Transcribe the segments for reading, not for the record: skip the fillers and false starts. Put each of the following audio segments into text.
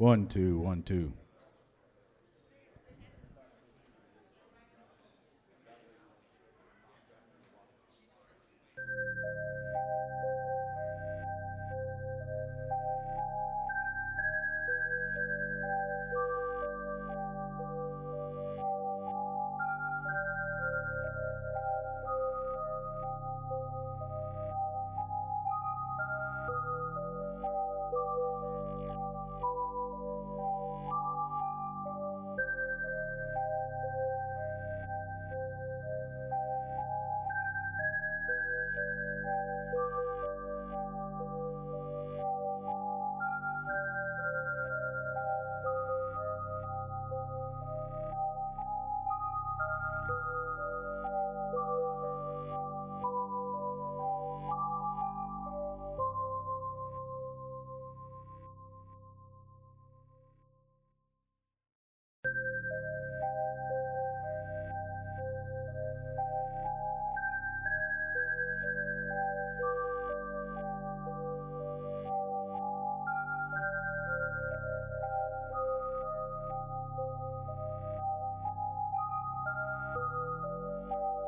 1 2 1 2.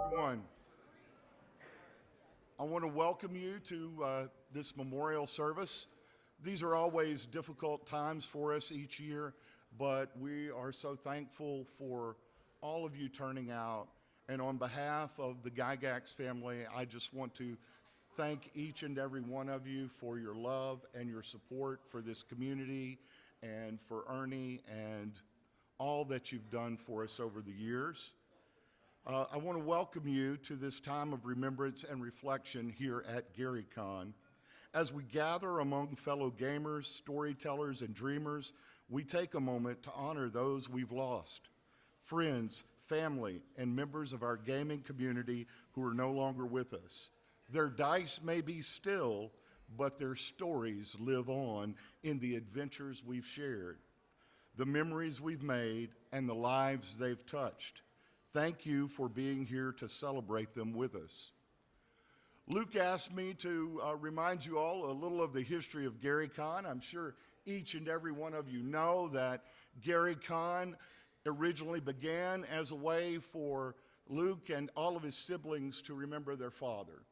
Everyone, I want to welcome you to this memorial service. These are always difficult times for us each year, but we are so thankful for all of you turning out. And on behalf of the Gygax family, I just want to thank each and every one of you for your love and your support for this community and for Ernie and all that you've done for us over the years. I want to welcome you to this time of remembrance and reflection here at GaryCon. As we gather among fellow gamers, storytellers, and dreamers, we take a moment to honor those we've lost, friends, family, and members of our gaming community who are no longer with us. Their dice may be still, but their stories live on in the adventures we've shared, the memories we've made, and the lives they've touched. Thank you for being here to celebrate them with us. Luke asked me to remind you all a little of the history of GaryCon. I'm sure each and every one of you know that GaryCon originally began as a way for Luke and all of his siblings to remember their father.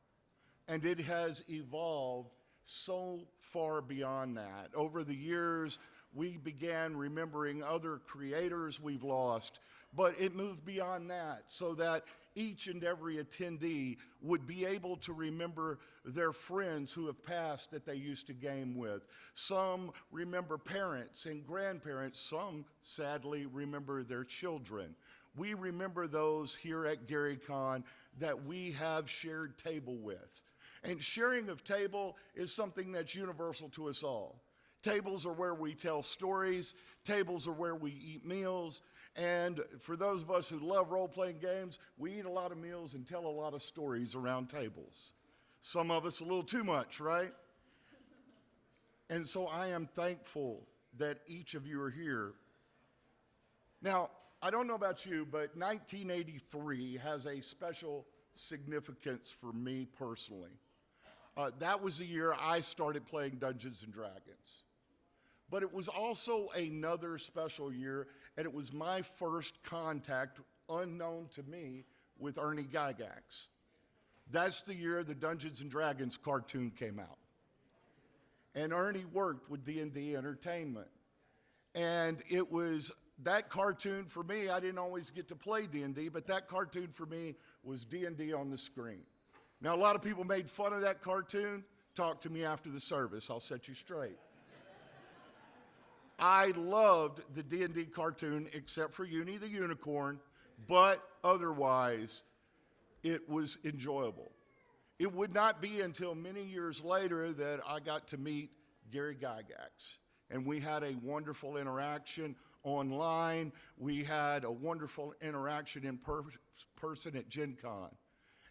And it has evolved so far beyond that. Over the years, we began remembering other creators we've lost, but it moved beyond that so that each and every attendee would be able to remember their friends who have passed that they used to game with. Some remember parents and grandparents. Some, sadly, remember their children. We remember those here at GaryCon that we have shared table with. And sharing of table is something that's universal to us all. Tables are where we tell stories. Tables are where we eat meals. And for those of us who love role-playing games, we eat a lot of meals and tell a lot of stories around tables. Some of us a little too much, right? And so I am thankful that each of you are here. Now, I don't know about you, but 1983 has a special significance for me personally. That was the year I started playing Dungeons and Dragons. But it was also another special year, and it was my first contact, unknown to me, with Ernie Gygax. That's the year the Dungeons and Dragons cartoon came out. And Ernie worked with D&D Entertainment. And it was that cartoon for me. I didn't always get to play D&D, but that cartoon for me was D&D on the screen. Now, a lot of people made fun of that cartoon. Talk to me after the service. I'll set you straight. I loved the D&D cartoon except for Uni the Unicorn, but otherwise it was enjoyable. It would not be until many years later that I got to meet Gary Gygax, and we had a wonderful interaction online. We had a wonderful interaction in person at Gen Con,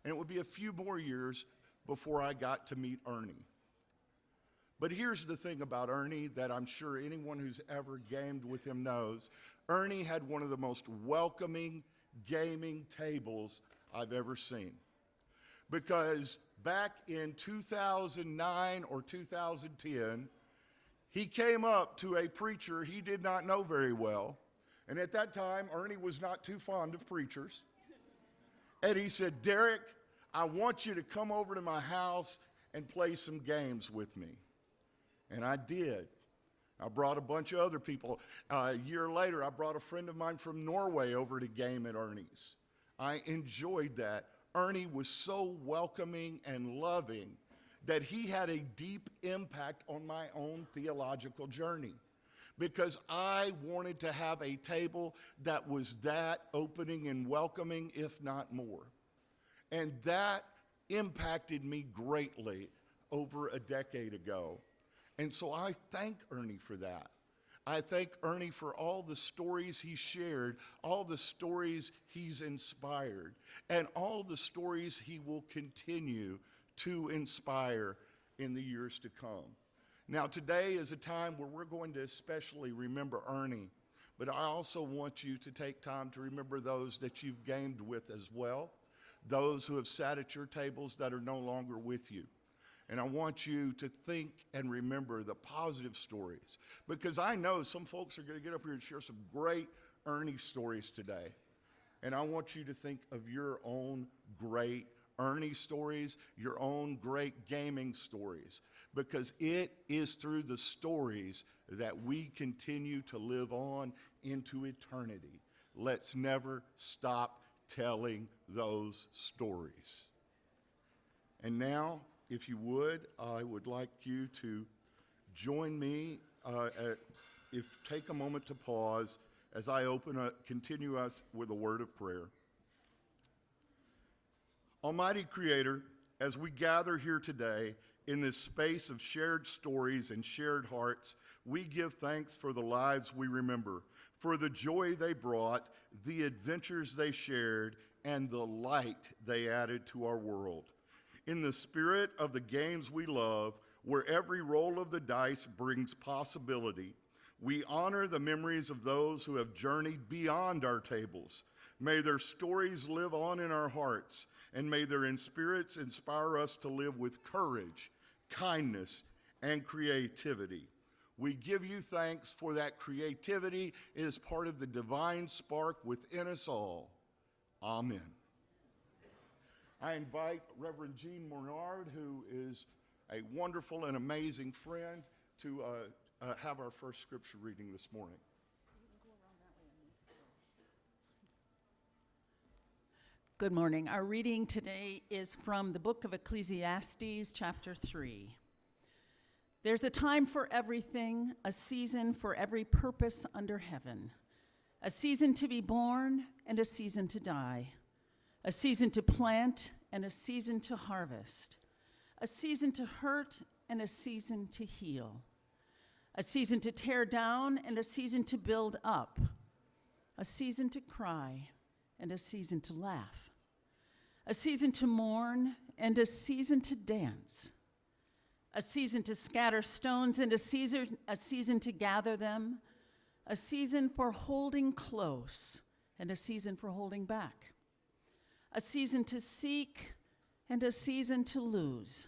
and it would be a few more years before I got to meet Ernie. But here's the thing about Ernie that I'm sure anyone who's ever gamed with him knows. Ernie had one of the most welcoming gaming tables I've ever seen. Because back in 2009 or 2010, he came up to a preacher he did not know very well. And at that time, Ernie was not too fond of preachers. And he said, "Derek, I want you to come over to my house and play some games with me." And I did. I brought a bunch of other people. A year later, I brought a friend of mine from Norway over to game at Ernie's. I enjoyed that. Ernie was so welcoming and loving that he had a deep impact on my own theological journey, because I wanted to have a table that was that opening and welcoming, if not more. And that impacted me greatly over a decade ago. And so I thank Ernie for that. I thank Ernie for all the stories he shared, all the stories he's inspired, and all the stories he will continue to inspire in the years to come. Now, today is a time where we're going to especially remember Ernie, but I also want you to take time to remember those that you've gamed with as well, those who have sat at your tables that are no longer with you. And I want you to think and remember the positive stories, because I know some folks are going to get up here and share some great Ernie stories today. And I want you to think of your own great Ernie stories, your own great gaming stories, because it is through the stories that we continue to live on into eternity. Let's never stop telling those stories. And now, if you would, I would like you to join me, take a moment to pause as I continue us with a word of prayer. Almighty Creator, as we gather here today in this space of shared stories and shared hearts, we give thanks for the lives we remember, for the joy they brought, the adventures they shared, and the light they added to our world. In the spirit of the games we love, where every roll of the dice brings possibility, we honor the memories of those who have journeyed beyond our tables. May their stories live on in our hearts, and may their spirits inspire us to live with courage, kindness, and creativity. We give you thanks for that creativity is part of the divine spark within us all. Amen. I invite Reverend Jean Mornard, who is a wonderful and amazing friend, to have our first scripture reading this morning. Good morning. Our reading today is from the book of Ecclesiastes, chapter 3. There's a time for everything, a season for every purpose under heaven, a season to be born and a season to die, a season to plant and a season to harvest, a season to hurt and a season to heal, a season to tear down and a season to build up, a season to cry and a season to laugh, a season to mourn and a season to dance, a season to scatter stones and a season to gather them, a season for holding close and a season for holding back, a season to seek and a season to lose,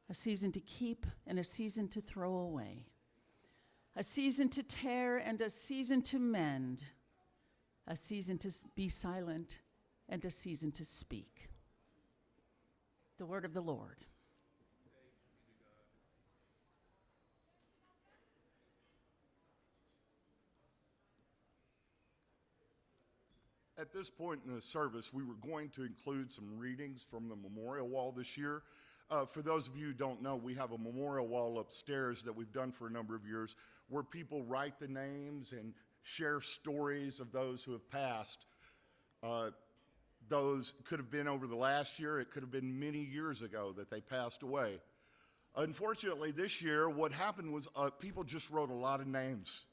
a season to keep and a season to throw away, a season to tear and a season to mend, a season to be silent and a season to speak. The word of the Lord. At this point in the service, we were going to include some readings from the memorial wall this year. For those of you who don't know, we have a memorial wall upstairs that we've done for a number of years where people write the names and share stories of those who have passed. Those could have been over the last year. It could have been many years ago that they passed away. Unfortunately, this year, what happened was people just wrote a lot of names.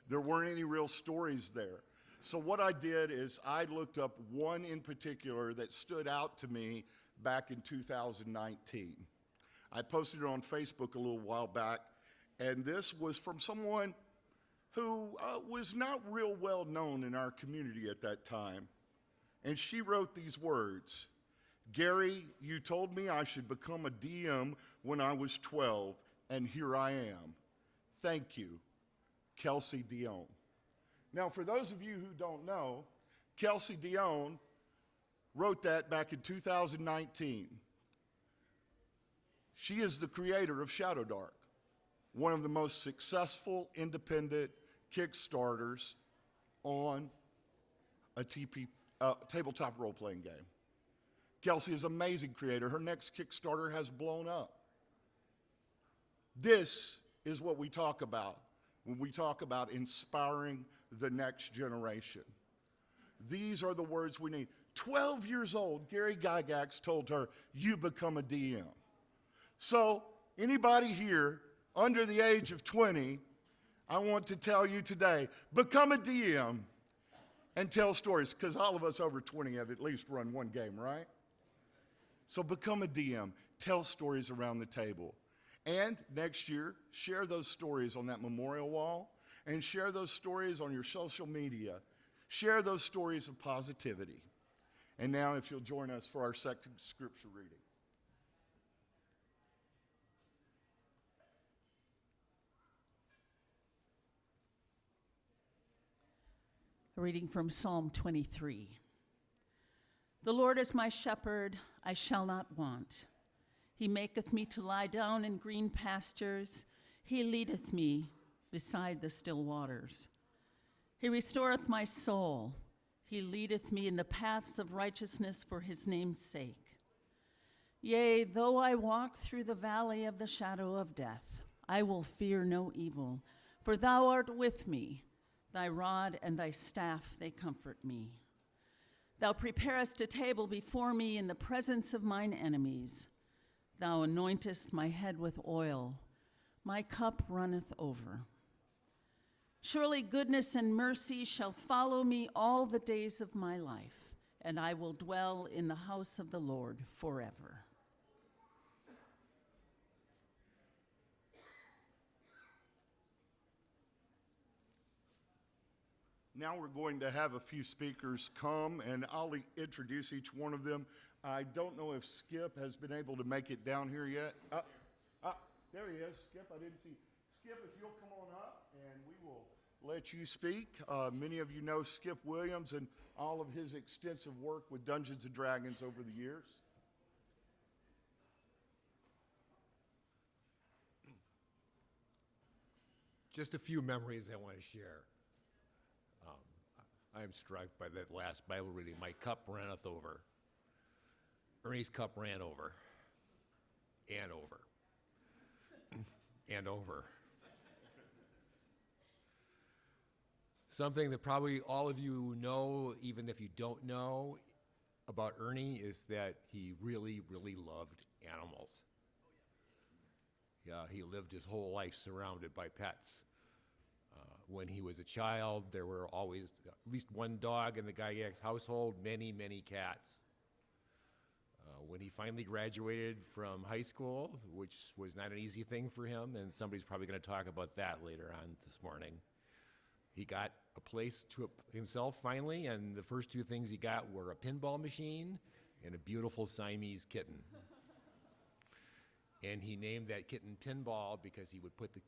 There weren't any real stories there. So what I did is I looked up one in particular that stood out to me back in 2019. I posted it on Facebook a little while back, and this was from someone who was not real well known in our community at that time. And she wrote these words: "Gary, you told me I should become a DM when I was 12, and here I am. thank you, Kelsey Dion. Now, for those of you who don't know, Kelsey Dion wrote that back in 2019. She is the creator of Shadow Dark, one of the most successful independent Kickstarters on a tabletop role-playing game. Kelsey is an amazing creator. Her next Kickstarter has blown up. This is what we talk about when we talk about inspiring the next generation. These are the words we need. 12 years old, Gary Gygax told her, "You become a DM." So anybody here under the age of 20, I want to tell you today, become a DM and tell stories, because all of us over 20 have at least run one game, right? So become a DM, tell stories around the table. And next year, share those stories on that memorial wall, and share those stories on your social media. Share those stories of positivity. And now, if you'll join us for our second scripture reading. A reading from Psalm 23. The Lord is my shepherd, I shall not want. He maketh me to lie down in green pastures. He leadeth me beside the still waters. He restoreth my soul. He leadeth me in the paths of righteousness for his name's sake. Yea, though I walk through the valley of the shadow of death, I will fear no evil, for thou art with me. Thy rod and thy staff, they comfort me. Thou preparest a table before me in the presence of mine enemies. Thou anointest my head with oil. My cup runneth over. Surely goodness and mercy shall follow me all the days of my life, and I will dwell in the house of the Lord forever. Now we're going to have a few speakers come, and I'll introduce each one of them. I don't know if Skip has been able to make it down here yet. There he is, Skip. I didn't see. Skip, if you'll come on up, and we will let you speak. Many of you know Skip Williams and all of his extensive work with Dungeons & Dragons over the years. Just a few memories I want to share. I am struck by that last Bible reading. My cup runneth over. Ernie's cup ran over. And over. And over. Something that probably all of you know, even if you don't know about Ernie, is that he really, really loved animals. Yeah, he lived his whole life surrounded by pets. When he was a child, there were always at least one dog in the Gygax household, many, many cats. When he finally graduated from high school, which was not an easy thing for him, and somebody's probably going to talk about that later on this morning, he got a place to himself finally, and the first two things he got were a pinball machine and a beautiful Siamese kitten. And he named that kitten Pinball because he would put the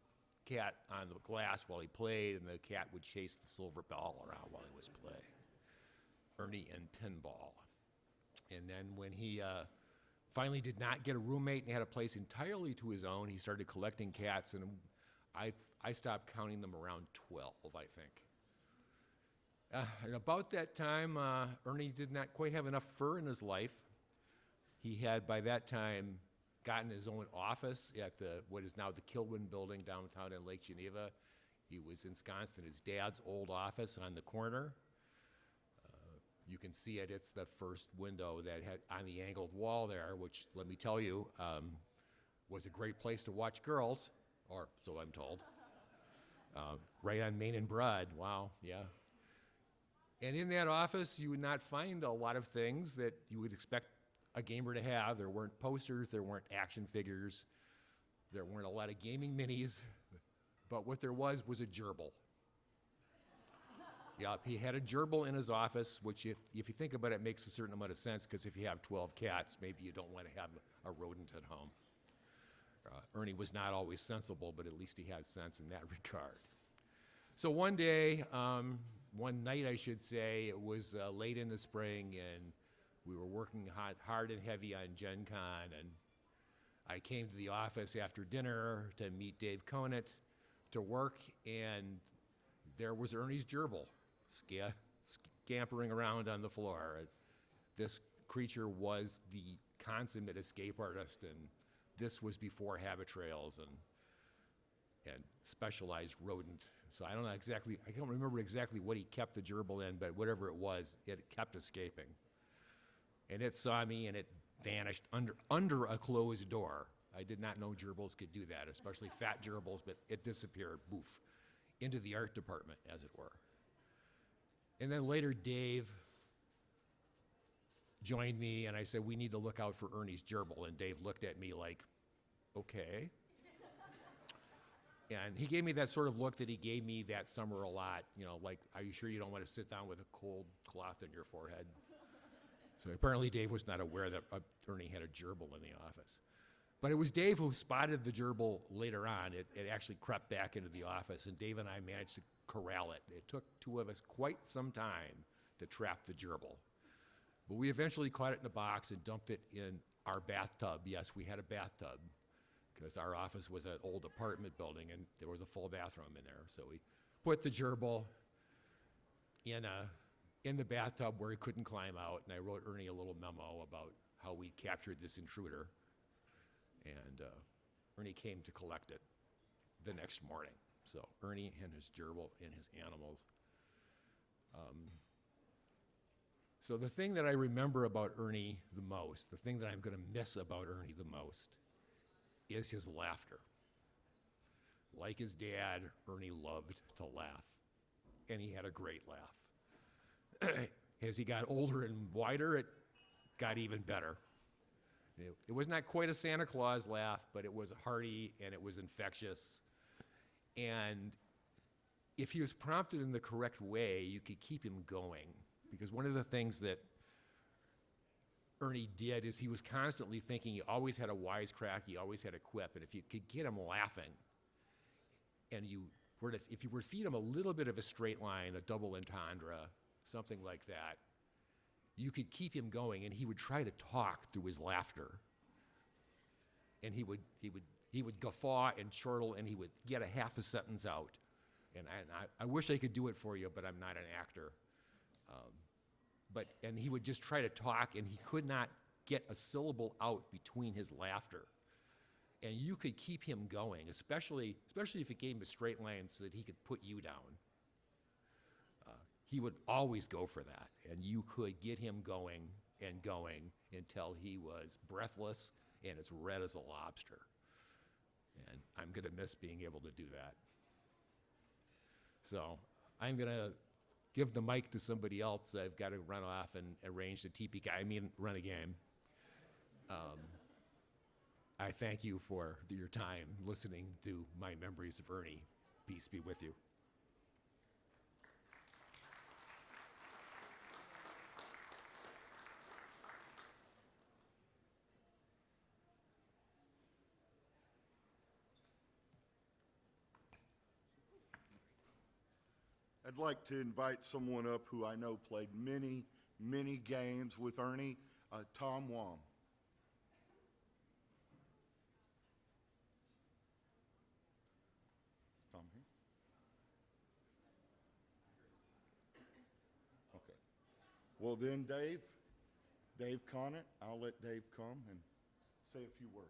cat on the glass while he played, and the cat would chase the silver ball around while he was playing. Ernie and Pinball. And then when he finally did not get a roommate and had a place entirely to his own, he started collecting cats, and I stopped counting them around 12, I think. And about that time, Ernie did not quite have enough fur in his life. He had, by that time, gotten his own office at what is now the Kilwin building downtown in Lake Geneva. He was ensconced in his dad's old office on the corner. You can see it. It's the first window that had on the angled wall there, which, let me tell you, was a great place to watch girls, or so I'm told. Right on Main and Broad. Wow, yeah. And in that office, you would not find a lot of things that you would expect a gamer to have. There weren't posters, there weren't action figures, there weren't a lot of gaming minis, but what there was a gerbil. Yeah, he had a gerbil in his office, which if you think about it, makes a certain amount of sense, because if you have 12 cats, maybe you don't want to have a rodent at home. Ernie was not always sensible, but at least he had sense in that regard. So one day, one night I should say, it was late in the spring, and we were working hard and heavy on Gen Con, and I came to the office after dinner to meet Dave Conant to work, and there was Ernie's gerbil scampering around on the floor. This creature was the consummate escape artist, and this was before habit trails and specialized rodent. So I don't remember exactly what he kept the gerbil in, but whatever it was, it kept escaping. And it saw me, and it vanished under a closed door. I did not know gerbils could do that, especially fat gerbils, but it disappeared, boof, into the art department, as it were. And then later, Dave joined me, and I said, we need to look out for Ernie's gerbil. And Dave looked at me like, okay. And he gave me that sort of look that he gave me that summer a lot, like, are you sure you don't want to sit down with a cold cloth on your forehead? So apparently Dave was not aware that Ernie had a gerbil in the office. But it was Dave who spotted the gerbil later on. It actually crept back into the office, and Dave and I managed to corral it. It took two of us quite some time to trap the gerbil. But we eventually caught it in a box and dumped it in our bathtub. Yes, we had a bathtub, because our office was an old apartment building, and there was a full bathroom in there. So we put the gerbil in the bathtub where he couldn't climb out, and I wrote Ernie a little memo about how we captured this intruder. And Ernie came to collect it the next morning. So Ernie and his gerbil and his animals. So the thing that I remember about Ernie the most, the thing that I'm going to miss about Ernie the most, is his laughter. Like his dad, Ernie loved to laugh, and he had a great laugh. As he got older and wider, it got even better. It was not quite a Santa Claus laugh, but it was hearty and it was infectious. And if he was prompted in the correct way, you could keep him going. Because one of the things that Ernie did is he was constantly thinking. He always had a wisecrack, he always had a quip, and if you could get him laughing, and if you were to feed him a little bit of a straight line, a double entendre, something like that, you could keep him going, and he would try to talk through his laughter. And he would guffaw and chortle, and he would get a half a sentence out. And I wish I could do it for you, but I'm not an actor. And he would just try to talk, and he could not get a syllable out between his laughter. And you could keep him going, especially if it gave him a straight line so that he could put you down. He would always go for that, and you could get him going and going until he was breathless and as red as a lobster. And I'm going to miss being able to do that. So I'm going to give the mic to somebody else. I've got to run off and arrange the run a game. I thank you for your time listening to my memories of Ernie. Peace be with you. I'd like to invite someone up who I know played many, many games with Ernie, Tom Wom. Tom here? Okay. Well then, Dave Conant, I'll let Dave come and say a few words.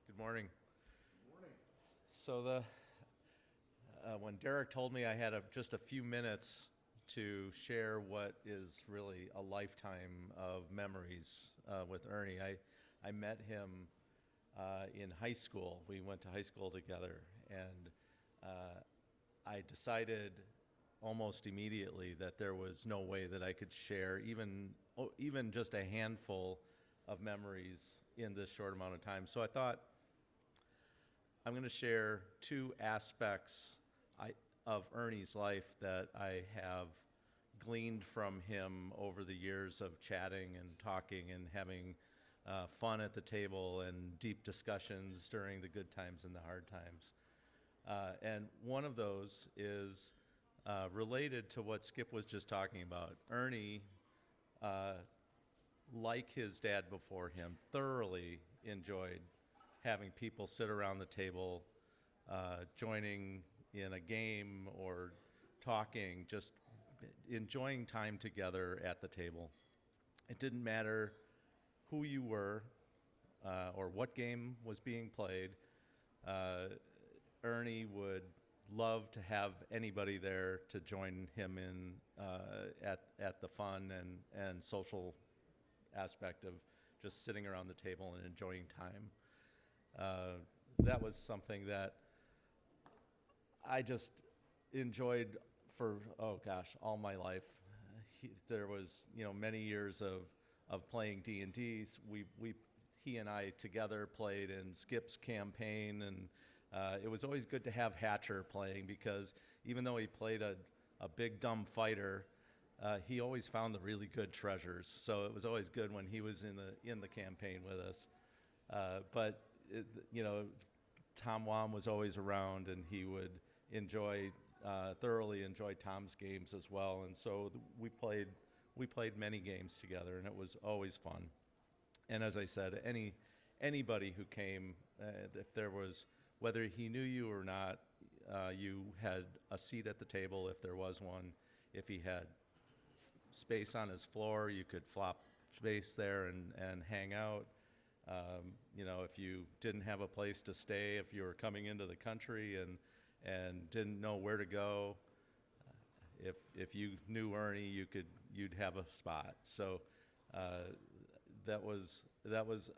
Good morning. Good morning. So when Derek told me I had just a few minutes to share what is really a lifetime of memories with Ernie, I met him in high school. We went to high school together, and I decided almost immediately that there was no way that I could share even just a handful of memories in this short amount of time. So I thought, I'm going to share two aspects of Ernie's life that I have gleaned from him over the years of chatting and talking and having fun at the table and deep discussions during the good times and the hard times. And one of those is related to what Skip was just talking about. Ernie, like his dad before him, thoroughly enjoyed having people sit around the table, joining in a game or talking, just enjoying time together at the table. It didn't matter who you were or what game was being played. Ernie would love to have anybody there to join him in at the fun and social aspect of just sitting around the table and enjoying time. That was something that I just enjoyed for, oh gosh, all my life. There was, many years of playing D&Ds. He and I together played in Skip's campaign, and it was always good to have Hatcher playing, because even though he played a big dumb fighter, he always found the really good treasures. So it was always good when he was in the campaign with us. But Tom Wam was always around, and he would thoroughly enjoy Tom's games as well. And so we played many games together, and it was always fun. And as I said, anybody who came, if there was, whether he knew you or not, you had a seat at the table if there was one. If he had space on his floor, you could flop space there and hang out. If you didn't have a place to stay, if you were coming into the country and didn't know where to go, if you knew Ernie, you'd have a spot. So that was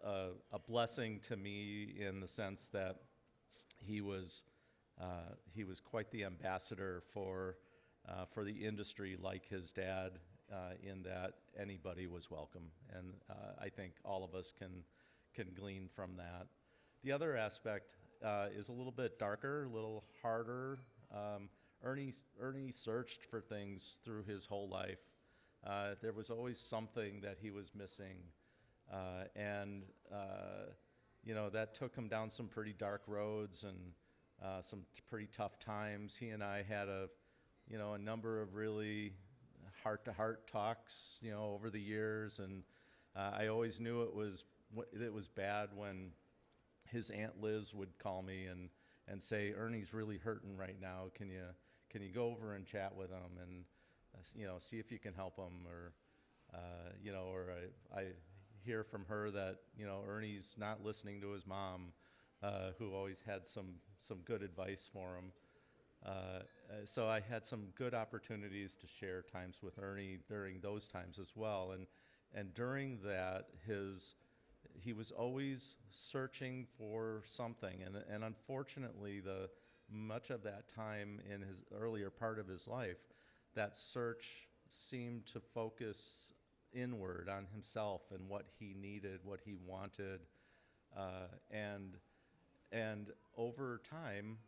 a blessing to me, in the sense that he was quite the ambassador for the industry, like his dad, in that anybody was welcome. And I think all of us can glean from that. The other aspect is a little bit darker, a little harder. Ernie searched for things through his whole life. There was always something that he was missing, and that took him down some pretty dark roads and some pretty tough times. He and I had a number of really heart-to-heart talks, over the years, and I always knew it was bad when his Aunt Liz would call me and say, "Ernie's really hurting right now. Can you go over and chat with him and see if you can help him?" Or I hear from her that Ernie's not listening to his mom, who always had some good advice for him. So I had some good opportunities to share times with Ernie during those times as well. And during that, he was always searching for something. And unfortunately, much of that time in his earlier part of his life, that search seemed to focus inward on himself and what he needed, what he wanted. And over time,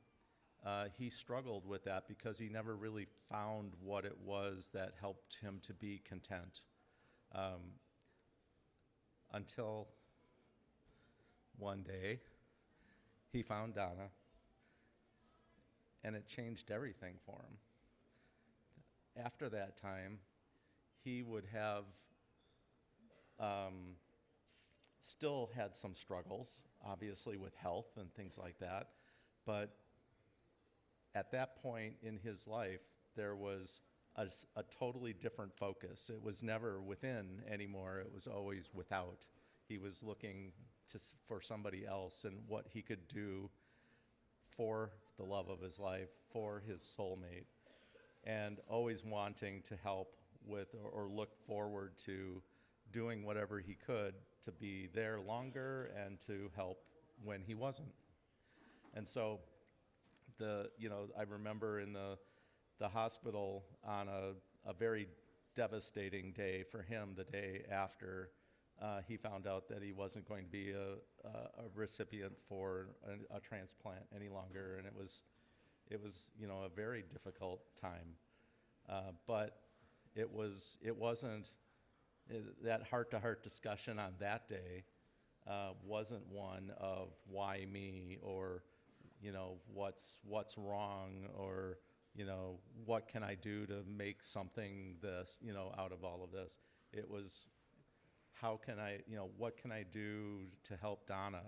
he struggled with that, because he never really found what it was that helped him to be content. Until one day, he found Donna, and it changed everything for him. After that time, he would have still had some struggles, obviously, with health and things like that, but at that point in his life, there was a totally different focus. It was never within anymore. It was always without. He was looking for somebody else and what he could do for the love of his life, for his soulmate, and always wanting to help with or look forward to doing whatever he could to be there longer and to help when he wasn't. And so I remember in the hospital on a very devastating day for him, the day after he found out that he wasn't going to be a recipient for a transplant any longer, and it was a very difficult time. But it wasn't that heart-to-heart discussion on that day wasn't one of why me, or what's wrong, or what can I do to make something out of all of this. It was, how can I, what can I do to help Donna?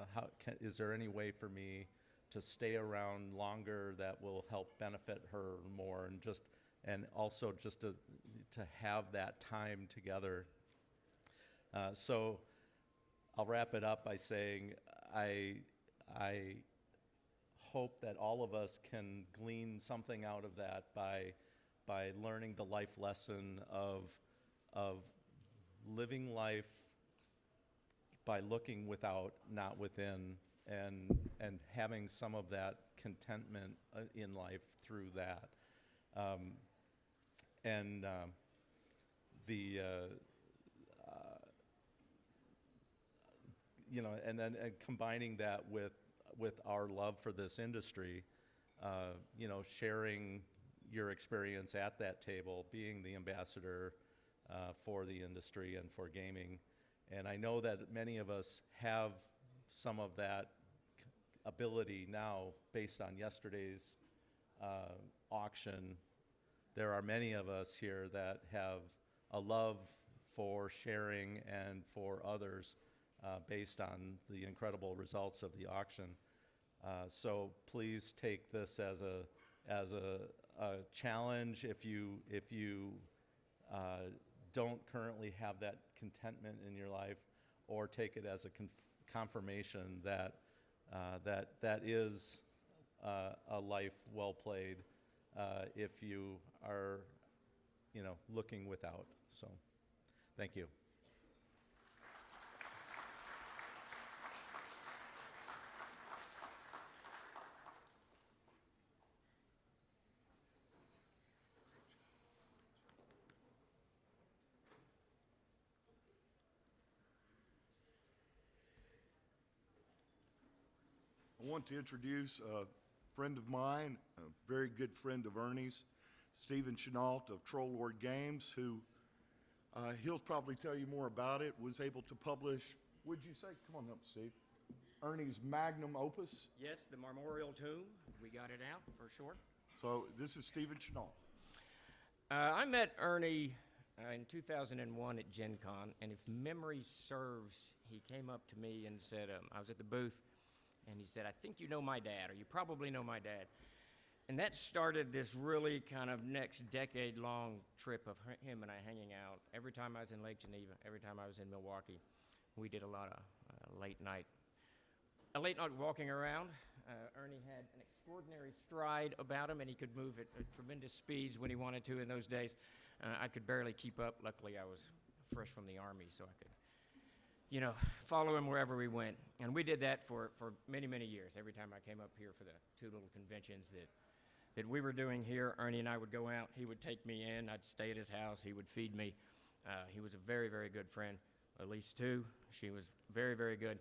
Is there any way for me to stay around longer that will help benefit her more, and also just to have that time together. So I'll wrap it up by saying I hope that all of us can glean something out of that by learning the life lesson of living life by looking without, not within, and having some of that contentment in life through that. And then combining that with our love for this industry, sharing your experience at that table, being the ambassador for the industry and for gaming. And I know that many of us have some of that ability now based on yesterday's auction. There are many of us here that have a love for sharing and for others based on the incredible results of the auction. So please take this as a challenge. If you don't currently have that contentment in your life, or take it as a confirmation that that is a life well played if you are looking without. So thank you. I want to introduce a friend of mine, a very good friend of Ernie's, Stephen Chenault of Troll Lord Games, who he'll probably tell you more about it, was able to publish, would you say, come on up, Steve, Ernie's magnum opus. Yes, the Memorial Tomb. We got it out for sure. So this is Stephen Chenault. I met Ernie in 2001 at Gen Con, and if memory serves, he came up to me and said, I was at the booth, and he said, I think you know my dad, or you probably know my dad. And that started this really kind of next decade-long trip of him and I hanging out. Every time I was in Lake Geneva, every time I was in Milwaukee, we did a lot of late night walking around. Ernie had an extraordinary stride about him, and he could move at tremendous speeds when he wanted to in those days. I could barely keep up. Luckily, I was fresh from the Army, so I could, follow him wherever we went. And we did that for many, many years. Every time I came up here for the two little conventions that we were doing here, Ernie and I would go out. He would take me in. I'd stay at his house. He would feed me. He was a very, very good friend. Elise, too. She was very, very good.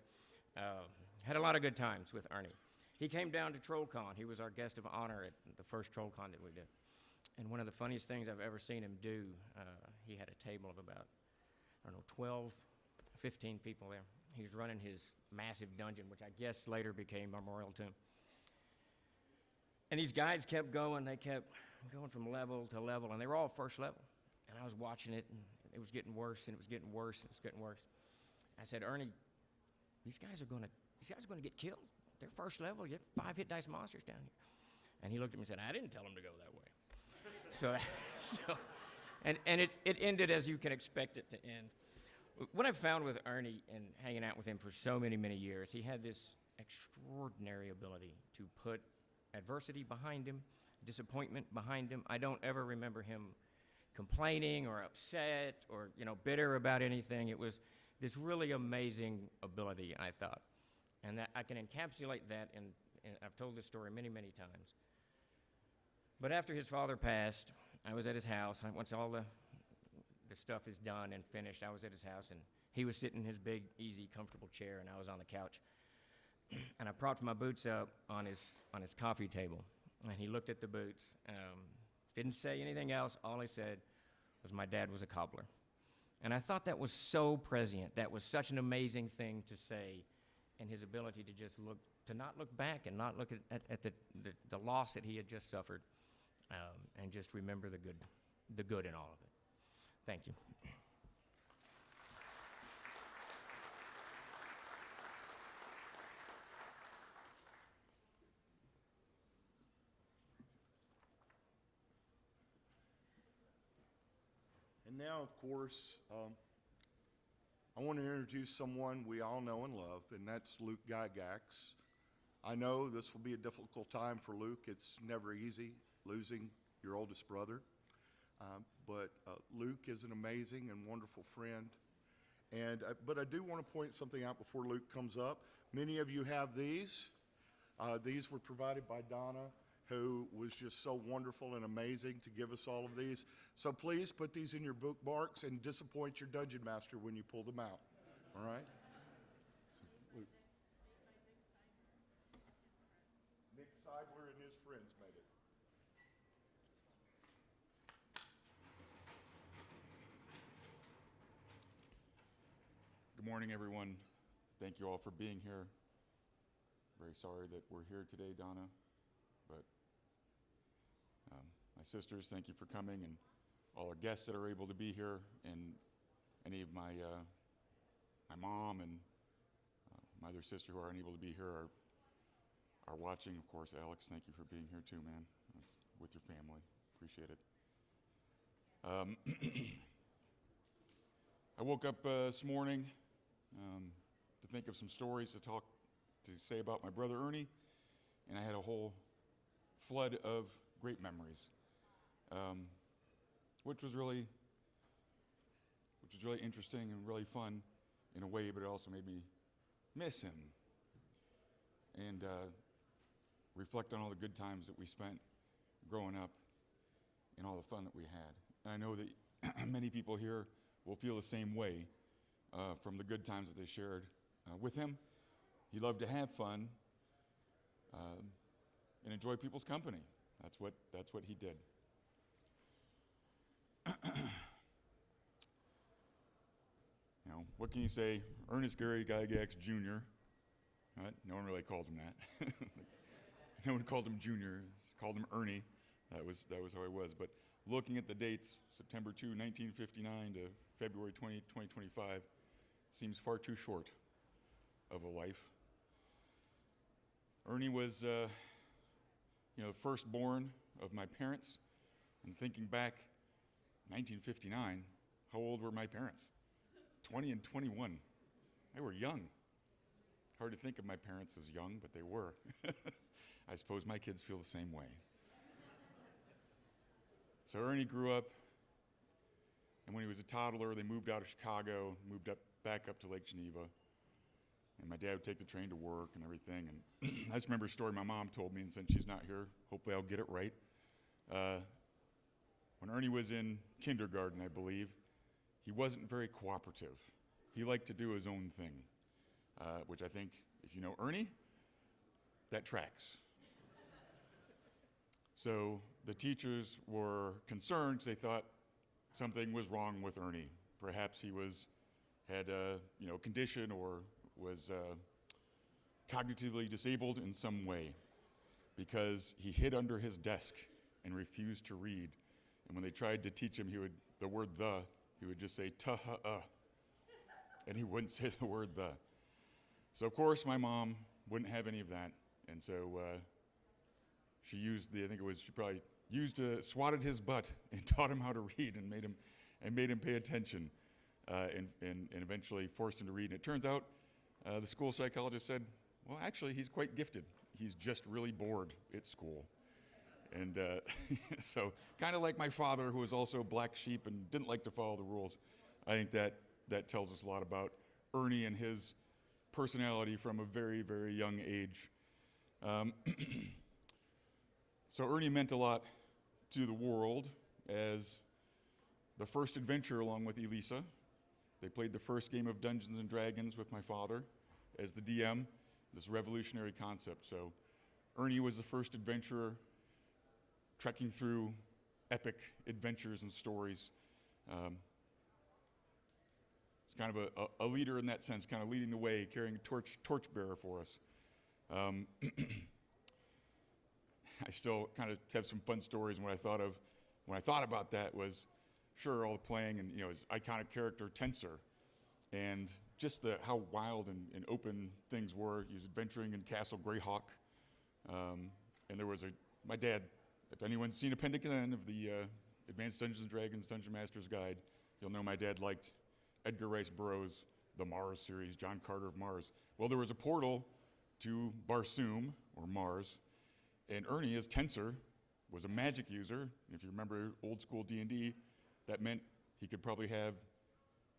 Had a lot of good times with Ernie. He came down to TrollCon. He was our guest of honor at the first TrollCon that we did. And one of the funniest things I've ever seen him do, he had a table of about, 12, 15 people there. He was running his massive dungeon, which I guess later became Memorial Tomb. And these guys kept going. They kept going from level to level, and they were all first level. And I was watching it, and it was getting worse, and it was getting worse, and it was getting worse. I said, Ernie, these guys are going to get killed. They're first level. You have 5 hit dice monsters down here. And he looked at me and said, I didn't tell them to go that way. And it ended as you can expect it to end. What I've found with Ernie and hanging out with him for so many, many years, he had this extraordinary ability to put adversity behind him, disappointment behind him. I don't ever remember him complaining or upset or, bitter about anything. It was this really amazing ability, I thought. And that I can encapsulate that, and I've told this story many, many times. But after his father passed, I was at his house. Once all the stuff is done and finished, I was at his house, and he was sitting in his big, easy, comfortable chair, and I was on the couch. And I propped my boots up on his coffee table, and he looked at the boots. Didn't say anything else. All he said because my dad was a cobbler. And I thought that was so prescient. That was such an amazing thing to say, and his ability to just not look back and not look at the loss that he had just suffered, and just remember the good in all of it. Thank you. And now, of course, I want to introduce someone we all know and love, and that's Luke Gygax. I know this will be a difficult time for Luke. It's never easy losing your oldest brother. But Luke is an amazing and wonderful friend. But I do want to point something out before Luke comes up. Many of you have these. These were provided by Donna, who was just so wonderful and amazing to give us all of these. So please put these in your bookmarks and disappoint your dungeon master when you pull them out. All right? So, Luke. Nick Seidler and his friends made it. Good morning, everyone. Thank you all for being here. Very sorry that we're here today, Donna, but my sisters, thank you for coming, and all our guests that are able to be here, and any of my mom and my other sister who are unable to be here are watching. Of course, Alex, thank you for being here too, man, with your family. Appreciate it. I woke up this morning to think of some stories to say about my brother Ernie, and I had a whole flood of great memories, which was really interesting and really fun in a way, but it also made me miss him and reflect on all the good times that we spent growing up and all the fun that we had. And I know that many people here will feel the same way from the good times that they shared with him. He loved to have fun and enjoy people's company. That's what he did. You know, what can you say? Ernest Gary Gygax Jr. Right? No one really called him that. No one called him Junior. Called him Ernie. That was how he was. But looking at the dates, September 2, 1959 to February 20, 2025, seems far too short of a life. Ernie was, the firstborn of my parents. And thinking back, 1959, how old were my parents? 20 and 21. They were young. Hard to think of my parents as young, but they were. I suppose my kids feel the same way. So Ernie grew up, and when he was a toddler, they moved out of Chicago, moved back up to Lake Geneva. And my dad would take the train to work and everything. And I just remember a story my mom told me, and since she's not here, hopefully I'll get it right. When Ernie was in kindergarten, I believe, he wasn't very cooperative. He liked to do his own thing, which I think, if you know Ernie, that tracks. So the teachers were concerned because they thought something was wrong with Ernie. Perhaps he had a condition or was cognitively disabled in some way, because he hid under his desk and refused to read. And when they tried to teach him the word "the," he would just say "ta-ha-uh," and he wouldn't say the word "the." So of course my mom wouldn't have any of that, and so she swatted his butt and taught him how to read and made him pay attention, and eventually forced him to read. And it turns out the school psychologist said, well, actually, he's quite gifted. He's just really bored at school. And so kind of like my father, who was also a black sheep and didn't like to follow the rules. I think that tells us a lot about Ernie and his personality from a very, very young age. So Ernie meant a lot to the world as the first adventure along with Elisa. They played the first game of Dungeons and Dragons with my father as the DM, this revolutionary concept. So Ernie was the first adventurer trekking through epic adventures and stories He's kind of a leader in that sense, kind of leading the way, carrying a torchbearer for us. I still kind of have some fun stories. And what I thought about that was, sure, all the playing and his iconic character Tensor, and just how wild and open things were. He was adventuring in Castle Greyhawk, and there was my dad. If anyone's seen Appendix N of the Advanced Dungeons and Dragons Dungeon Master's Guide, you'll know my dad liked Edgar Rice Burroughs' The Mars series, John Carter of Mars. Well, there was a portal to Barsoom, or Mars, and Ernie, as Tensor, was a magic user. If you remember old school D&D, that meant he could probably have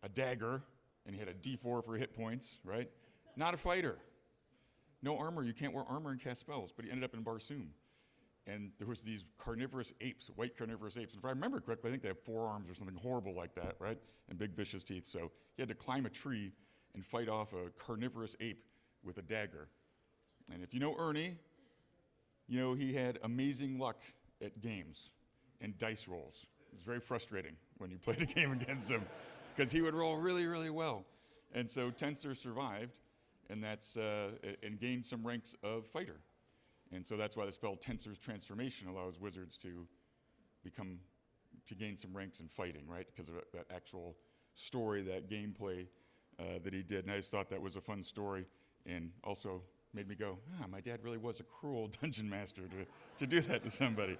a dagger, and he had a D4 for hit points, right? Not a fighter. No armor. You can't wear armor and cast spells, but he ended up in Barsoom. And there was these carnivorous apes, white carnivorous apes. And if I remember correctly, I think they have 4 arms or something horrible like that, right? And big vicious teeth. So he had to climb a tree and fight off a carnivorous ape with a dagger. And if you know Ernie, he had amazing luck at games and dice rolls. It was very frustrating when you played a game against him because he would roll really, really well. And so Tensor survived, and and gained some ranks of fighter. And so that's why the spell Tensor's Transformation allows wizards to gain some ranks in fighting, right? Because of that actual story, that gameplay that he did. And I just thought that was a fun story, and also made me go, my dad really was a cruel dungeon master to do that to somebody.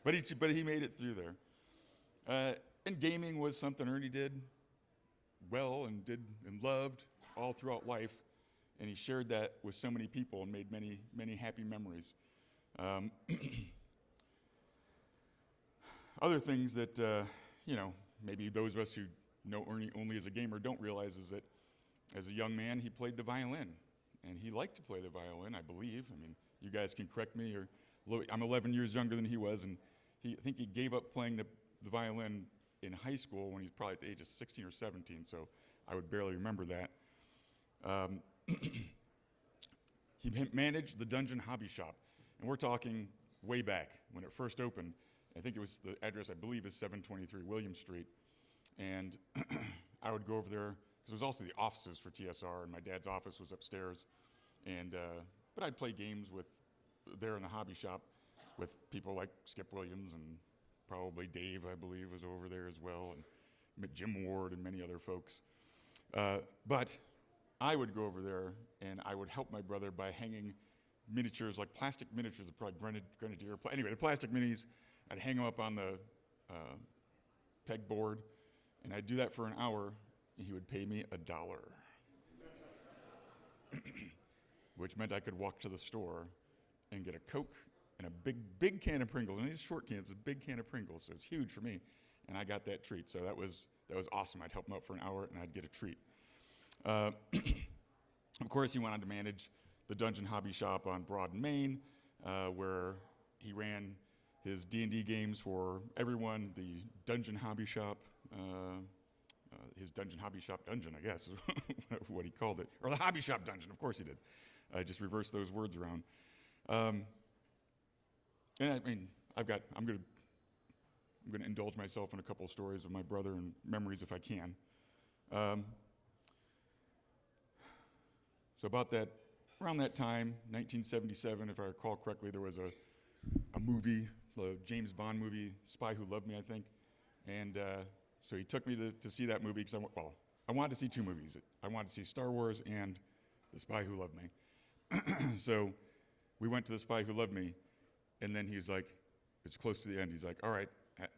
But he made it through there. And gaming was something Ernie did well and loved all throughout life. And he shared that with so many people and made many, many happy memories. Other things that, maybe those of us who know Ernie only as a gamer don't realize is that as a young man, he played the violin. And he liked to play the violin, I believe. I mean, you guys can correct me. I'm 11 years younger than he was, and I think he gave up playing the violin in high school when he was probably at the age of 16 or 17, so I would barely remember that. He managed the Dungeon Hobby Shop, and we're talking way back when it first opened. I think it was the address, I believe, is 723 William Street, and I would go over there because there was also the offices for TSR, and my dad's office was upstairs, and but I'd play games there in the hobby shop with people like Skip Williams, and probably Dave, I believe, was over there as well, and Jim Ward and many other folks. But I would go over there, and I would help my brother by hanging miniatures, like plastic miniatures of probably Grenadier. Anyway, the plastic minis, I'd hang them up on the pegboard, and I'd do that for an hour, and he would pay me $1. Which meant I could walk to the store and get a Coke and a big can of Pringles. And these short cans, a big can of Pringles, so it's huge for me. And I got that treat, so that was awesome. I'd help him out for an hour, and I'd get a treat. Of course, he went on to manage the Dungeon Hobby Shop on Broad and Main, where he ran his D&D games for everyone. The Dungeon Hobby Shop, his Dungeon Hobby Shop Dungeon, I guess, is what he called it, or the Hobby Shop Dungeon. Of course, he did. I just reversed those words around. And I mean, I'm going to indulge myself in a couple of stories of my brother and memories if I can. So around that time, 1977, if I recall correctly, there was a movie, a James Bond movie, Spy Who Loved Me, I think. And so he took me to see that movie because I wanted to see 2 movies. I wanted to see Star Wars and The Spy Who Loved Me. So we went to The Spy Who Loved Me, and then he's like, it's close to the end. He's like, all right.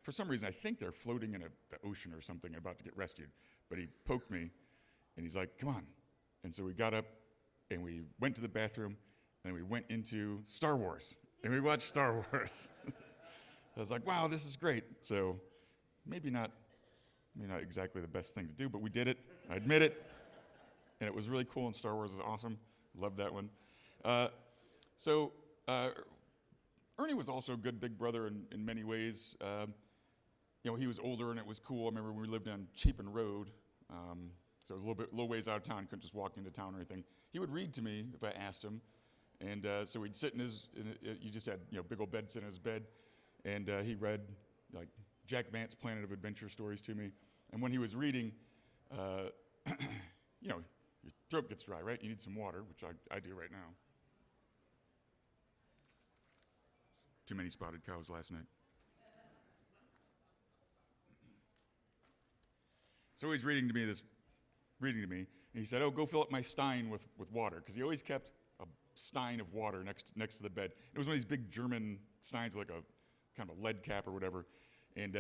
For some reason, I think they're floating in the ocean or something, about to get rescued. But he poked me, and he's like, come on. And so we got up, and we went to the bathroom, and we went into Star Wars, and we watched Star Wars. I was like, wow, this is great. So maybe not exactly the best thing to do, but we did it. I admit it. And it was really cool, and Star Wars is awesome. Loved that one. Ernie was also a good big brother in many ways. He was older, and it was cool. I remember when we lived on Chapin Road, so it was a little ways out of town. Couldn't just walk into town or anything. He would read to me if I asked him, and so we'd sit you just had big old bed, sit in his bed, and he read like Jack Vance Planet of Adventure stories to me. And when he was reading, you know, your throat gets dry, right? You need some water, which I do right now. Too many spotted cows last night. So he's reading to me, and he said, "Oh, go fill up my stein with water," because he always kept a stein of water next to the bed. It was one of these big German steins, like a kind of a lead cap or whatever. And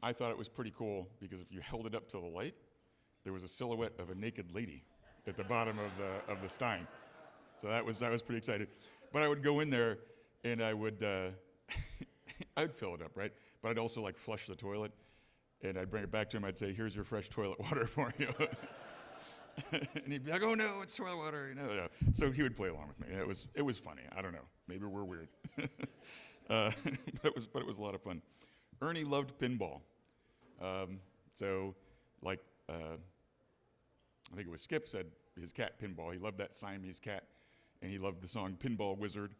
I thought it was pretty cool because if you held it up to the light, there was a silhouette of a naked lady at the bottom of the stein. So I was pretty excited. But I would go in there and I would I'd fill it up, right? But I'd also like flush the toilet, and I'd bring it back to him. I'd say, "Here's your fresh toilet water for you." And he'd be like, "Oh no, it's toilet water," you know. Yeah. So he would play along with me. It was funny. I don't know. Maybe we're weird. But it was a lot of fun. Ernie loved pinball. So like I think it was Skip said his cat Pinball. He loved that Siamese cat, and he loved the song "Pinball Wizard"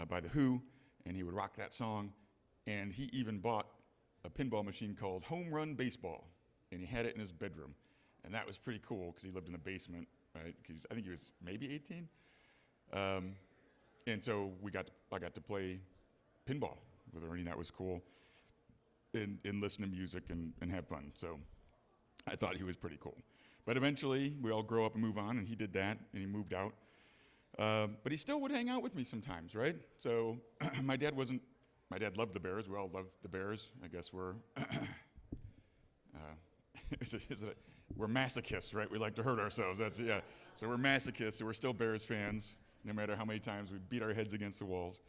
by The Who, and he would rock that song. And he even bought a pinball machine called Home Run Baseball, and he had it in his bedroom. And that was pretty cool because he lived in the basement, right? 'Cause I think he was maybe 18. And so I got to play pinball with Ernie. That was cool. And listen to music and have fun. So I thought he was pretty cool. But eventually, we all grow up and move on, and he did that, and he moved out. But he still would hang out with me sometimes, right? So my dad loved the Bears. We all loved the Bears. I guess we're we're masochists, right? We like to hurt ourselves. Yeah. So we're masochists, so we're still Bears fans, no matter how many times we beat our heads against the walls.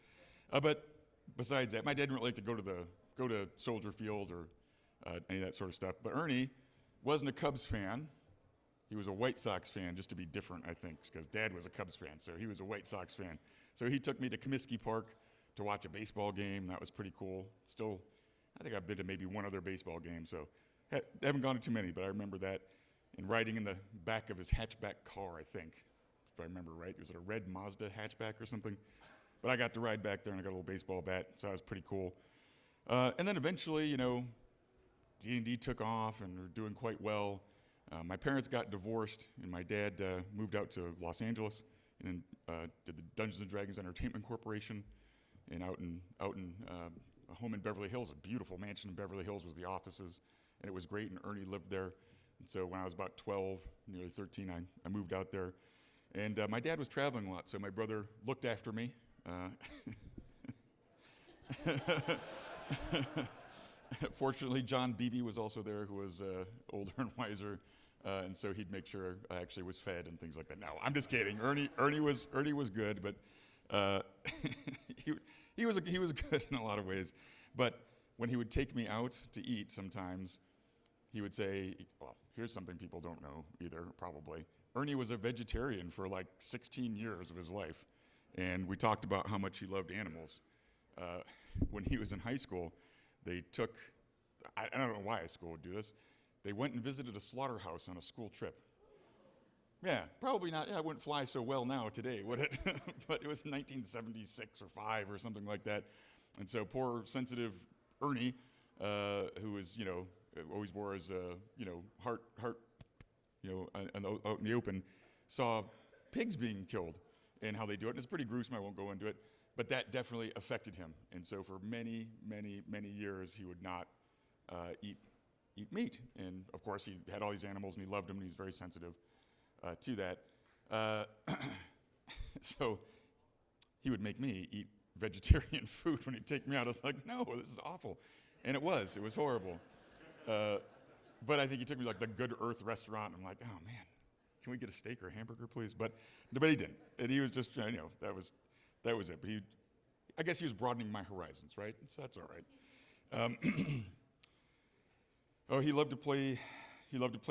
But besides that, my dad didn't like to go to Soldier Field or any of that sort of stuff. But Ernie wasn't a Cubs fan. He was a White Sox fan, just to be different, I think, because Dad was a Cubs fan, so he was a White Sox fan. So he took me to Comiskey Park to watch a baseball game. That was pretty cool. Still, I think I've been to maybe one other baseball game, so haven't gone to too many, but I remember that. And riding in the back of his hatchback car, I think, if I remember right. Was it a red Mazda hatchback or something? But I got to ride back there, and I got a little baseball bat, so that was pretty cool. And then eventually, you know, D&D took off and were doing quite well. My parents got divorced, and my dad moved out to Los Angeles and did the Dungeons and Dragons Entertainment Corporation, and out in a home in Beverly Hills, a beautiful mansion in Beverly Hills was the offices, and it was great, and Ernie lived there. And so when I was about 12, nearly 13, I moved out there. And my dad was traveling a lot, so my brother looked after me. Fortunately, John Beebe was also there, who was older and wiser, and so he'd make sure I actually was fed and things like that. No, I'm just kidding. Ernie was good, but he was good in a lot of ways. But when he would take me out to eat, sometimes he would say, "Well, here's something people don't know either, probably." Ernie was a vegetarian for like 16 years of his life, and we talked about how much he loved animals. When he was in high school, they took, I don't know why a school would do this, they went and visited a slaughterhouse on a school trip. Yeah, probably not, it wouldn't fly so well now today, would it? But it was 1976 or 5 or something like that. And so poor, sensitive Ernie, who was, you know, always wore his, you know, heart, you know, out in the open, saw pigs being killed and how they do it. And it's pretty gruesome, I won't go into it. But that definitely affected him. And so for many, many, many years, he would not eat meat. And of course, he had all these animals and he loved them and he was very sensitive to that. So he would make me eat vegetarian food when he'd take me out. I was like, no, this is awful. And it was horrible. But I think he took me to like the Good Earth restaurant. And I'm like, oh man, can we get a steak or a hamburger, please? But he didn't. And he was just, you know, that was it. But I guess he was broadening my horizons, right? So that's all right. He loved to play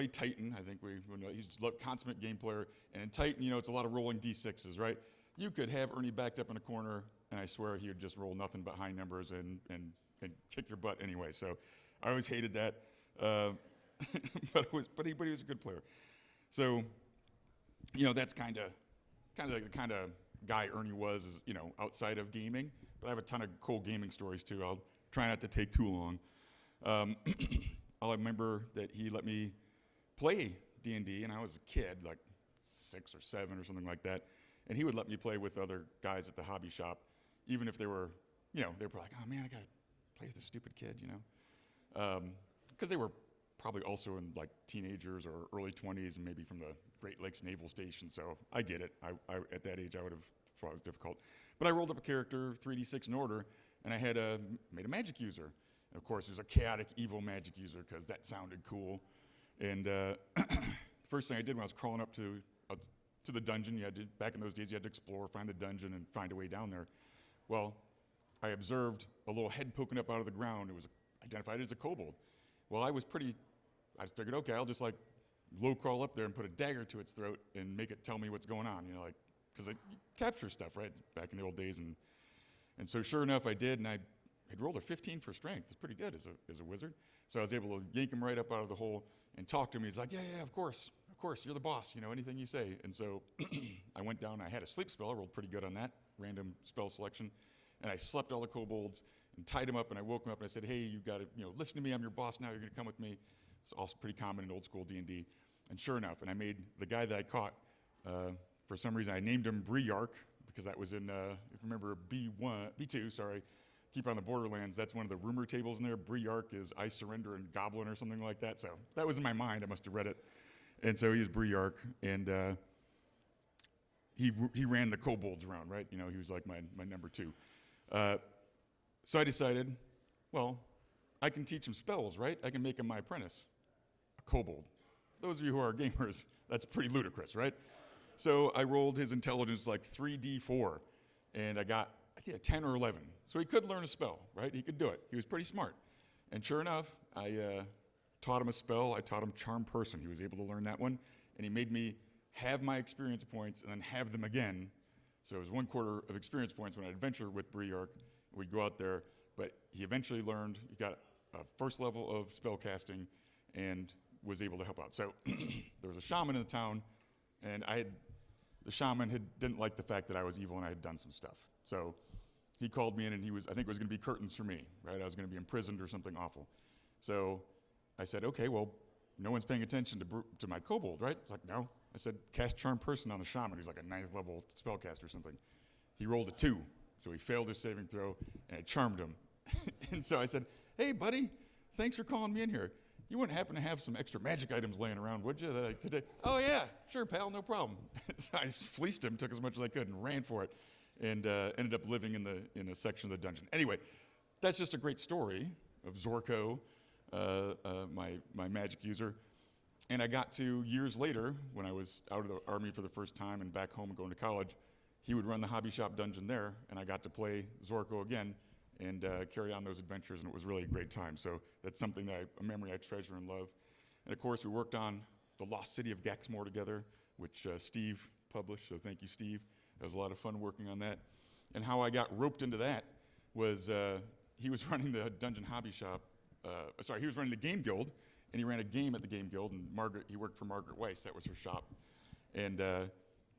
Titan. I think we know he's a consummate game player. And in Titan, you know, it's a lot of rolling D6s, right? You could have Ernie backed up in a corner, and I swear he would just roll nothing but high numbers and kick your butt anyway. So I always hated that. But he was a good player. So, you know, that's kind of the kind of guy Ernie was, you know, outside of gaming. But I have a ton of cool gaming stories too. I'll try not to take too long. I'll remember that he let me play D&D, and I was a kid, like 6 or 7 or something like that, and he would let me play with other guys at the hobby shop, even if they were, they were like, oh man, I gotta play with this stupid kid, because they were probably also in like teenagers or early 20s and maybe from the Great Lakes Naval Station, so I get it. I at that age, I would have thought it was difficult. But I rolled up a character, 3d6 in order, and I had made a magic user. And of course, it was a chaotic, evil magic user because that sounded cool. And the first thing I did when I was crawling up to the dungeon, back in those days, you had to explore, find the dungeon, and find a way down there. Well, I observed a little head poking up out of the ground. It was identified as a kobold. Well, I just figured, okay, I'll just like low crawl up there and put a dagger to its throat and make it tell me what's going on, because I capture stuff, right, back in the old days. And so sure enough, I did, and I had rolled a 15 for strength. It's pretty good as a wizard. So I was able to yank him right up out of the hole and talk to him. He's like, yeah, of course, you're the boss, anything you say. And so I went down, I had a sleep spell, I rolled pretty good on that, random spell selection, and I slept all the kobolds and tied him up, and I woke him up, and I said, hey, you got to, listen to me, I'm your boss now, you're going to come with me. It's also pretty common in old school D&D. And sure enough, and I made the guy that I caught, for some reason, I named him Briark, because that was in, if you remember, B2, Keep on the Borderlands, that's one of the rumor tables in there. Briark is I Surrender and Goblin or something like that. So that was in my mind. I must have read it. And so he was Briark, and he ran the kobolds around, right? He was like my number 2. So I decided, well, I can teach him spells, right? I can make him my apprentice. A kobold. Those of you who are gamers, that's pretty ludicrous, right? So I rolled his intelligence like 3d4, and I got 10 or 11. So he could learn a spell, right? He could do it. He was pretty smart. And sure enough, I taught him a spell. I taught him Charm Person. He was able to learn that one. And he made me have my experience points and then have them again. So it was 1/4 of experience points when I'd adventure with Briark. We'd go out there. But he eventually learned, he got a first level of spell casting and was able to help out. So there was a shaman in the town, and the shaman didn't like the fact that I was evil and I had done some stuff. So he called me in, and I think it was going to be curtains for me, right? I was going to be imprisoned or something awful. So I said, okay, well, no one's paying attention to my kobold, right? It's like, no. I said, cast Charm Person on the shaman. He's like a 9th level spellcaster or something. He rolled a 2, so he failed his saving throw, and I charmed him. And so I said, hey, buddy, thanks for calling me in here. You wouldn't happen to have some extra magic items laying around, would you, that I could take? Oh, yeah, sure, pal, no problem. So I fleeced him, took as much as I could, and ran for it, and ended up living in a section of the dungeon. Anyway, that's just a great story of Zorko, my magic user. And I got to, years later, when I was out of the army for the first time and back home and going to college, he would run the hobby shop dungeon there, and I got to play Zorko again and carry on those adventures, and it was really a great time. So that's something a memory I treasure and love. And of course, we worked on The Lost City of Gaxmore together, which Steve published, so thank you, Steve. It was a lot of fun working on that. And how I got roped into that was he was running the dungeon hobby shop, he was running the game guild, and he ran a game at the game guild, and he worked for Margaret Weiss, that was her shop. And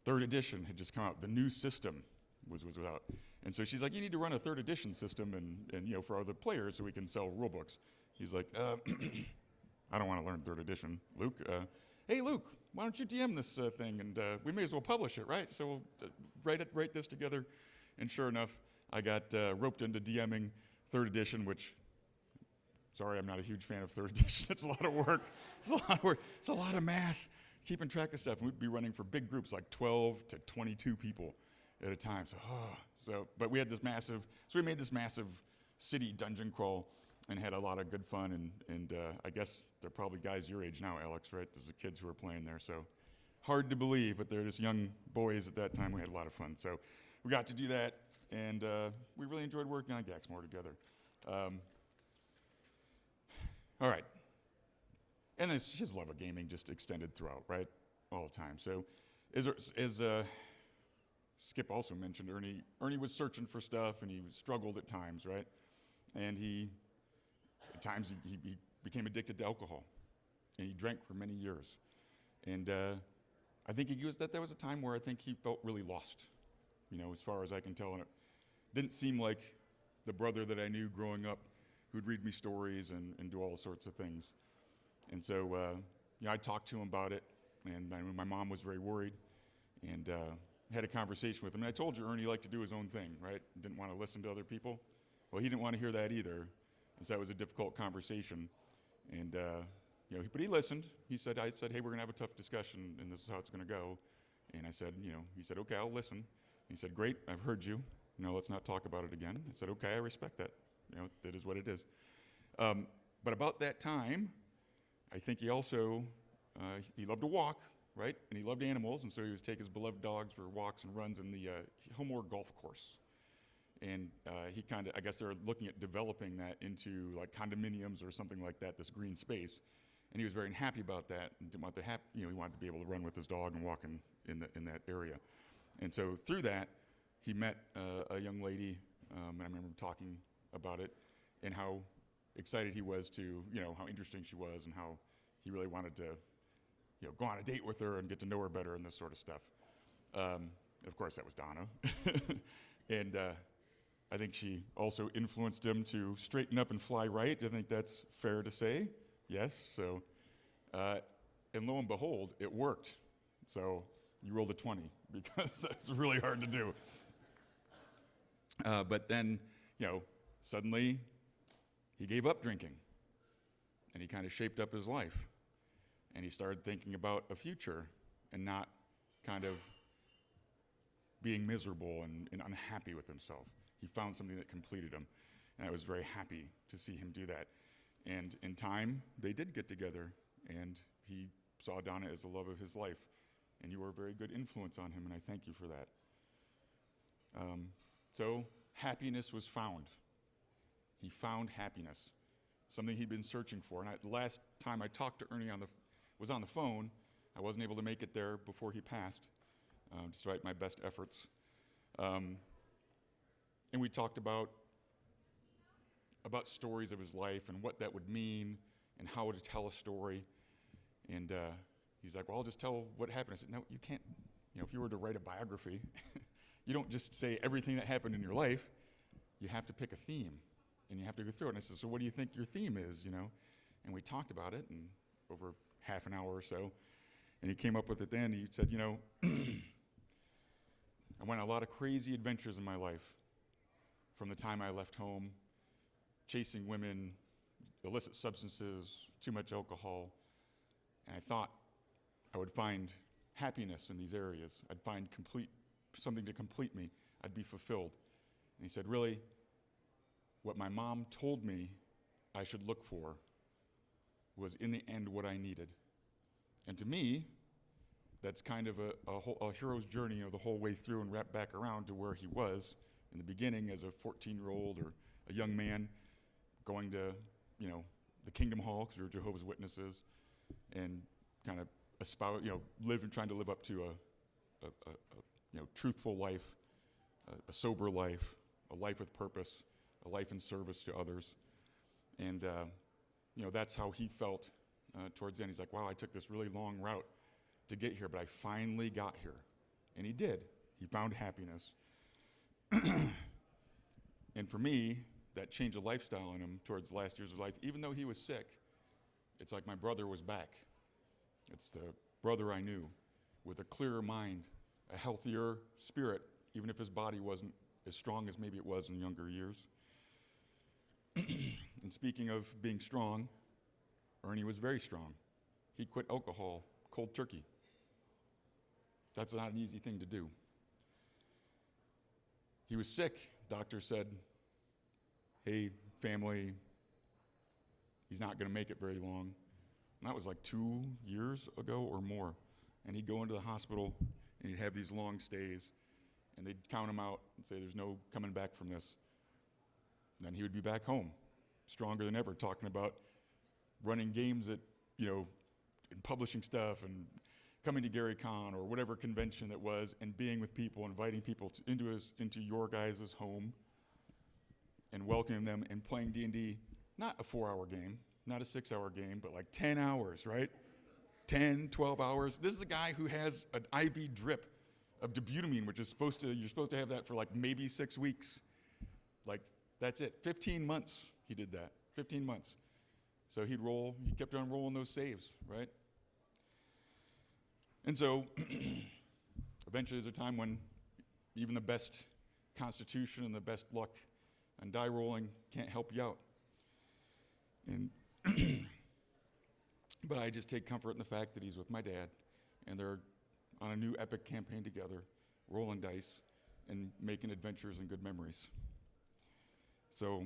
3rd edition had just come out. The new system was out. And so she's like, you need to run a 3rd edition system and for other players so we can sell rule books. He's like, I don't want to learn 3rd edition, Luke. Hey, Luke, why don't you DM this thing, and we may as well publish it, right? So we'll write this together. And sure enough, I got roped into DMing 3rd edition, which, sorry, I'm not a huge fan of 3rd edition. It's a lot of work. It's a lot of work. It's a lot of math, keeping track of stuff. And we'd be running for big groups, like 12 to 22 people at a time. But we had this massive, so we made this massive city dungeon crawl and had a lot of good fun. And I guess they're probably guys your age now, Alex, right? There's the kids who are playing there. So hard to believe, but they're just young boys at that time. We had a lot of fun. So we got to do that, and we really enjoyed working on Gaxmore together. All right. And his love of gaming just extended throughout, right? All the time. So as Skip also mentioned, Ernie was searching for stuff, and he struggled at times, right? And at times he became addicted to alcohol, and he drank for many years. And I think that was a time where I think he felt really lost, as far as I can tell. And it didn't seem like the brother that I knew growing up who'd read me stories and do all sorts of things. And so, I talked to him about it, and my mom was very worried, and had a conversation with him. And I told you Ernie liked to do his own thing, right? Didn't want to listen to other people. Well, he didn't want to hear that either, and so that was a difficult conversation. And but he listened. I said, hey, we're gonna have a tough discussion, and this is how it's gonna go. And I said, he said, okay, I'll listen. He said, great, I've heard you. Let's not talk about it again. I said, okay, I respect that. That is what it is. But about that time, I think he also, he loved to walk, right? And he loved animals, and so he would take his beloved dogs for walks and runs in the Hillmore Golf Course. And he I guess they're looking at developing that into like condominiums or something like that, this green space. And he was very unhappy about that, and didn't want to he wanted to be able to run with his dog and walk in that area. And so through that, he met a young lady, and I remember talking about it, and how excited he was to, how interesting she was, and how he really wanted to, go on a date with her and get to know her better and this sort of stuff. Of course, that was Donna. And I think she also influenced him to straighten up and fly right. I think that's fair to say. Yes. So, and lo and behold, it worked. So you rolled a 20 because that's really hard to do. But then, suddenly he gave up drinking, and he kind of shaped up his life, and he started thinking about a future and not kind of being miserable and unhappy with himself. He found something that completed him, and I was very happy to see him do that. And in time, they did get together, and he saw Donna as the love of his life, and you were a very good influence on him, and I thank you for that. So happiness was found. He found happiness, something he'd been searching for. And the last time I talked to Ernie was on the phone. I wasn't able to make it there before he passed, despite my best efforts. And we talked about stories of his life and what that would mean and how to tell a story. And he's like, well, I'll just tell what happened. I said, no, you can't. If you were to write a biography, you don't just say everything that happened in your life. You have to pick a theme, and you have to go through it. And I said, so what do you think your theme is, And we talked about it and over half an hour or so. And he came up with it then. He said, I went on a lot of crazy adventures in my life from the time I left home, chasing women, illicit substances, too much alcohol. And I thought I would find happiness in these areas. I'd find something to complete me. I'd be fulfilled. And he said, really, what my mom told me I should look for was in the end what I needed. And to me, that's kind of a hero's journey, the whole way through and wrapped back around to where he was in the beginning as a 14-year-old or a young man going to, the Kingdom Hall, because we were Jehovah's Witnesses, and kind of trying to live up to a truthful life, a sober life, a life with purpose, a life in service to others. And, that's how he felt towards the end. He's like, wow, I took this really long route to get here, but I finally got here. And he did. He found happiness. And for me, that change of lifestyle in him towards the last years of life, even though he was sick, it's like my brother was back. It's the brother I knew with a clearer mind, a healthier spirit, even if his body wasn't as strong as maybe it was in younger years. And speaking of being strong, Ernie was very strong. He quit alcohol cold turkey. That's not an easy thing to do. He was sick. Doctor said, hey, family, he's not going to make it very long. And that was like 2 years ago or more. And he'd go into the hospital, and he'd have these long stays, and they'd count him out and say, there's no coming back from this. And then he would be back home, stronger than ever, talking about running games at, and publishing stuff, and coming to Gary Con or whatever convention it was, and being with people, inviting people into your guys' home, and welcoming them and playing D&D, not a 4-hour game, not a 6-hour game, but like 10 hours, right? 10, 12 hours. This is a guy who has an IV drip of dobutamine, which is you're supposed to have that for like maybe 6 weeks. Like, that's it. 15 months he did that. 15 months. So he kept on rolling those saves, right? And so eventually there's a time when even the best constitution and the best luck and die rolling can't help you out. And but I just take comfort in the fact that he's with my dad, and they're on a new epic campaign together, rolling dice and making adventures and good memories. So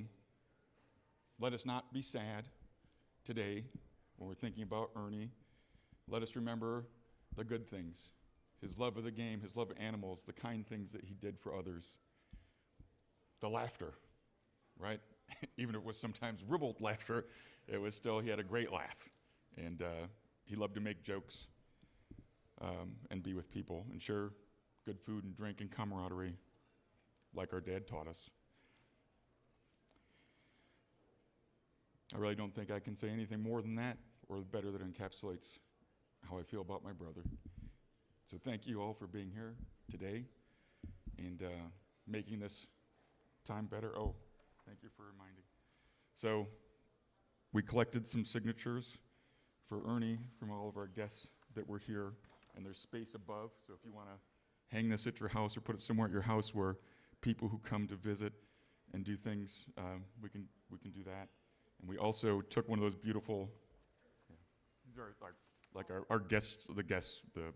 let us not be sad today when we're thinking about Ernie. Let us remember the good things, his love of the game, his love of animals, the kind things that he did for others, the laughter, right? Even if it was sometimes ribald laughter, it was still, he had a great laugh. And he loved to make jokes and be with people and share good food and drink and camaraderie like our dad taught us. I really don't think I can say anything more than that or better that encapsulates how I feel about my brother. So thank you all for being here today and making this time better. Oh, thank you for reminding. So we collected some signatures for Ernie from all of our guests that were here, and there's space above. So if you want to hang this at your house or put it somewhere at your house where people who come to visit and do things, we can do that. And we also took one of those beautiful, these are our guests, the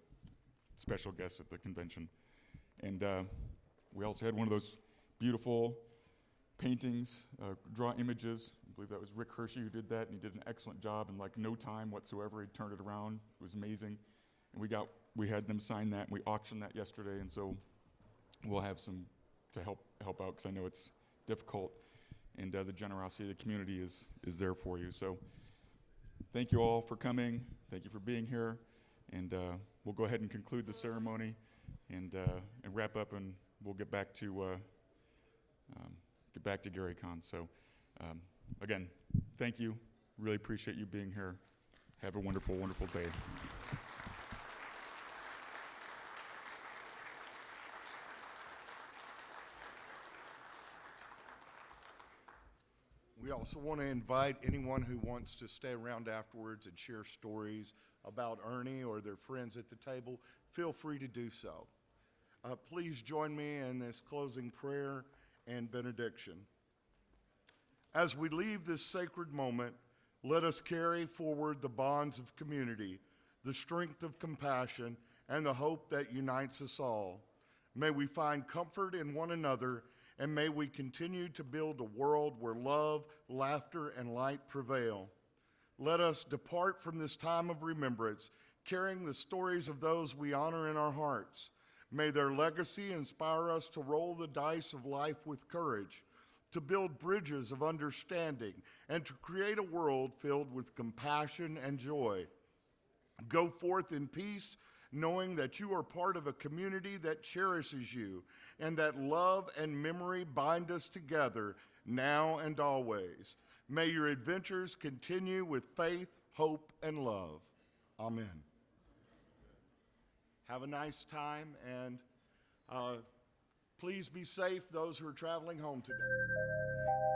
special guests at the convention. And we also had one of those beautiful paintings, draw images. I believe that was Rick Hershey who did that, and he did an excellent job in like no time whatsoever. He turned it around. It was amazing. And we had them sign that, and we auctioned that yesterday, and so we'll have some to help out, because I know it's difficult, and the generosity of the community is there for you. So thank you all for coming. Thank you for being here, and we'll go ahead and conclude the ceremony and wrap up, and we'll get back to Gary Con. So again, thank you. Really appreciate you being here. Have a wonderful, wonderful day. We also want to invite anyone who wants to stay around afterwards and share stories about Ernie or their friends at the table. Feel free to do so. Please join me in this closing prayer and benediction. As we leave this sacred moment, let us carry forward the bonds of community, the strength of compassion, and the hope that unites us all. May we find comfort in one another, and may we continue to build a world where love, laughter, and light prevail. Let us depart from this time of remembrance, carrying the stories of those we honor in our hearts. May their legacy inspire us to roll the dice of life with courage, to build bridges of understanding, and to create a world filled with compassion and joy. Go forth in peace, knowing that you are part of a community that cherishes you, and that love and memory bind us together now and always. May your adventures continue with faith, hope, and love. Amen. Have a nice time, and please be safe, those who are traveling home today.